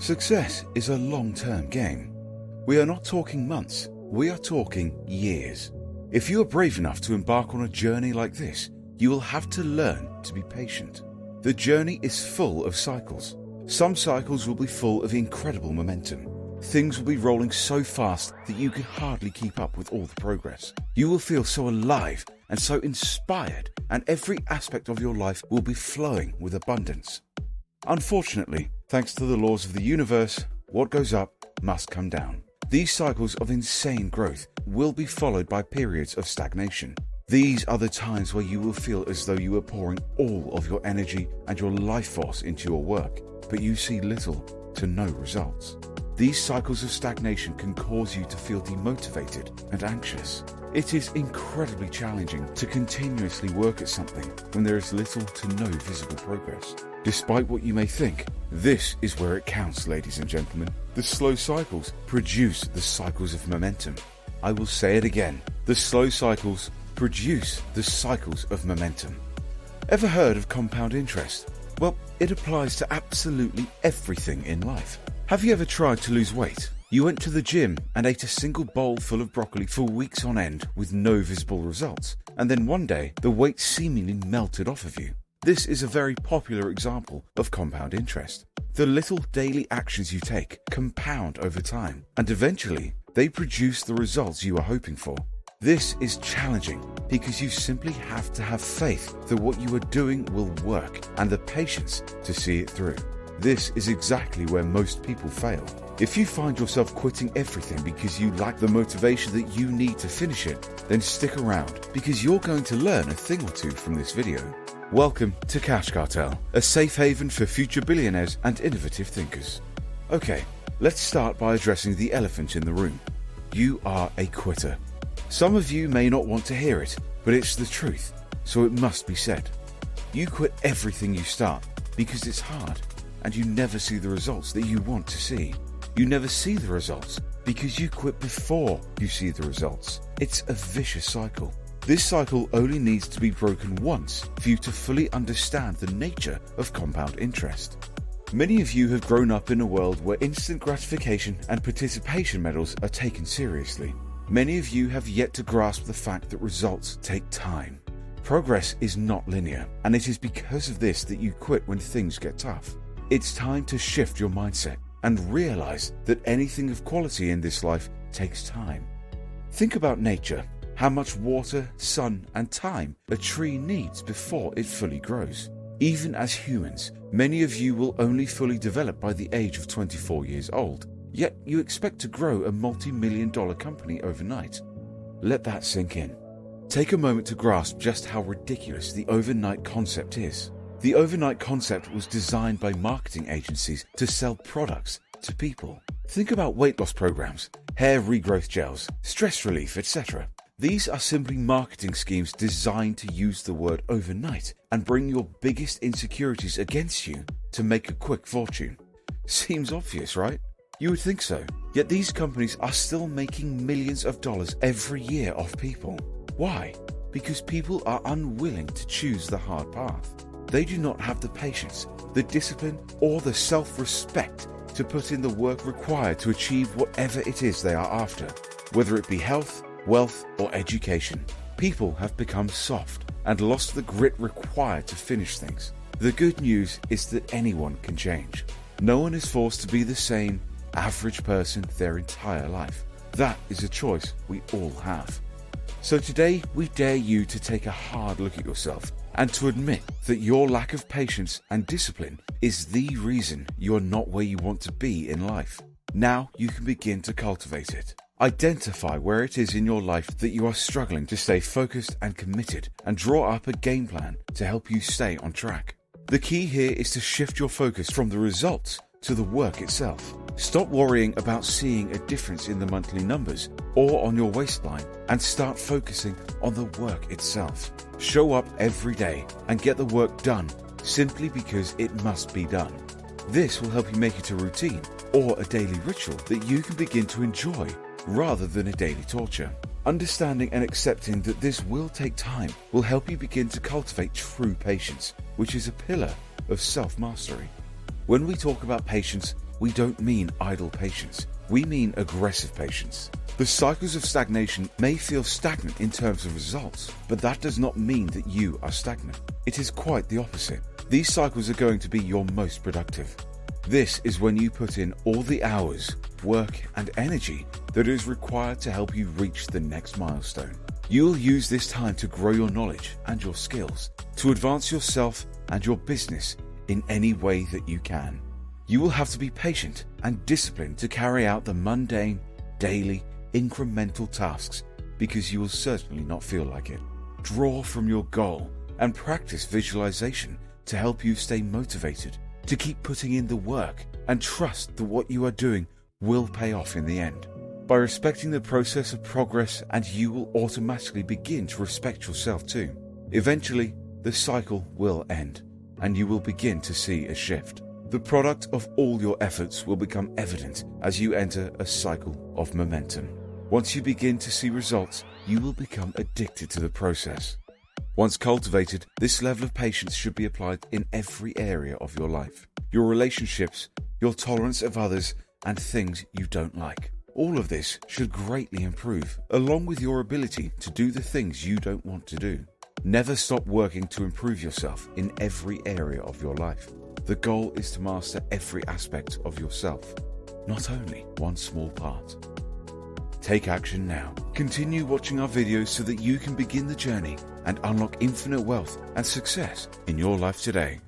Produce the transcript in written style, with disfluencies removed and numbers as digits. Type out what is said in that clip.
Success is a long-term game. We are not talking months, we are talking years. If you are brave enough to embark on a journey like this, you will have to learn to be patient. The journey is full of cycles. Some cycles will be full of incredible momentum. Things will be rolling so fast that you can hardly keep up with all the progress. You will feel so alive and so inspired, and every aspect of your life will be flowing with abundance. Unfortunately, thanks to the laws of the universe, what goes up must come down. These cycles of insane growth will be followed by periods of stagnation. These are the times where you will feel as though you are pouring all of your energy and your life force into your work, but you see little to no results. These cycles of stagnation can cause you to feel demotivated and anxious. It is incredibly challenging to continuously work at something when there is little to no visible progress. Despite what you may think, this is where it counts, ladies and gentlemen. The slow cycles produce the cycles of momentum. I will say it again. The slow cycles produce the cycles of momentum. Ever heard of compound interest? Well, it applies to absolutely everything in life. Have you ever tried to lose weight? You went to the gym and ate a single bowl full of broccoli for weeks on end with no visible results, and then one day the weight seemingly melted off of you. This is a very popular example of compound interest. The little daily actions you take compound over time, and eventually they produce the results you are hoping for. This is challenging because you simply have to have faith that what you are doing will work and the patience to see it through. This is exactly where most people fail. If you find yourself quitting everything because you lack the motivation that you need to finish it, then stick around because you're going to learn a thing or two from this video. Welcome to Cash Cartel, a safe haven for future billionaires and innovative thinkers. Okay, let's start by addressing the elephant in the room. You are a quitter. Some of you may not want to hear it, but it's the truth, so it must be said. You quit everything you start because it's hard, and you never see the results that you want to see. You never see the results because you quit before you see the results. It's a vicious cycle. This cycle only needs to be broken once for you to fully understand the nature of compound interest. Many of you have grown up in a world where instant gratification and participation medals are taken seriously. Many of you have yet to grasp the fact that results take time. Progress is not linear, and it is because of this that you quit when things get tough. It's time to shift your mindset and realize that anything of quality in this life takes time. Think about nature, how much water, sun, and time a tree needs before it fully grows. Even as humans, many of you will only fully develop by the age of 24 years old, yet you expect to grow a multi-million-dollar company overnight. Let that sink in. Take a moment to grasp just how ridiculous the overnight concept is. The overnight concept was designed by marketing agencies to sell products to people. Think about weight loss programs, hair regrowth gels, stress relief, etc. These are simply marketing schemes designed to use the word overnight and bring your biggest insecurities against you to make a quick fortune. Seems obvious, right? You would think so. Yet these companies are still making millions of dollars every year off people. Why? Because people are unwilling to choose the hard path. They do not have the patience, the discipline, or the self-respect to put in the work required to achieve whatever it is they are after, whether it be health, wealth, or education. People have become soft and lost the grit required to finish things. The good news is that anyone can change. No one is forced to be the same average person their entire life. That is a choice we all have. So today, we dare you to take a hard look at yourself and to admit that your lack of patience and discipline is the reason you are not where you want to be in life. Now you can begin to cultivate it. Identify where it is in your life that you are struggling to stay focused and committed, and draw up a game plan to help you stay on track. The key here is to shift your focus from the results to the work itself. Stop worrying about seeing a difference in the monthly numbers or on your waistline and start focusing on the work itself. Show up every day and get the work done simply because it must be done. This will help you make it a routine or a daily ritual that you can begin to enjoy rather than a daily torture. Understanding and accepting that this will take time will help you begin to cultivate true patience, which is a pillar of self-mastery. When we talk about patience, we don't mean idle patience. We mean aggressive patience. The cycles of stagnation may feel stagnant in terms of results, but that does not mean that you are stagnant. It is quite the opposite. These cycles are going to be your most productive. This is when you put in all the hours, work, and energy that is required to help you reach the next milestone. You'll use this time to grow your knowledge and your skills, to advance yourself and your business in any way that you can. You will have to be patient and disciplined to carry out the mundane, daily, incremental tasks because you will certainly not feel like it. Draw from your goal and practice visualization to help you stay motivated, to keep putting in the work and trust that what you are doing will pay off in the end. By respecting the process of progress, and you will automatically begin to respect yourself too. Eventually, the cycle will end and you will begin to see a shift. The product of all your efforts will become evident as you enter a cycle of momentum. Once you begin to see results, you will become addicted to the process. Once cultivated, this level of patience should be applied in every area of your life. Your relationships, your tolerance of others, and things you don't like. All of this should greatly improve, along with your ability to do the things you don't want to do. Never stop working to improve yourself in every area of your life. The goal is to master every aspect of yourself, not only one small part. Take action now. Continue watching our videos so that you can begin the journey and unlock infinite wealth and success in your life today.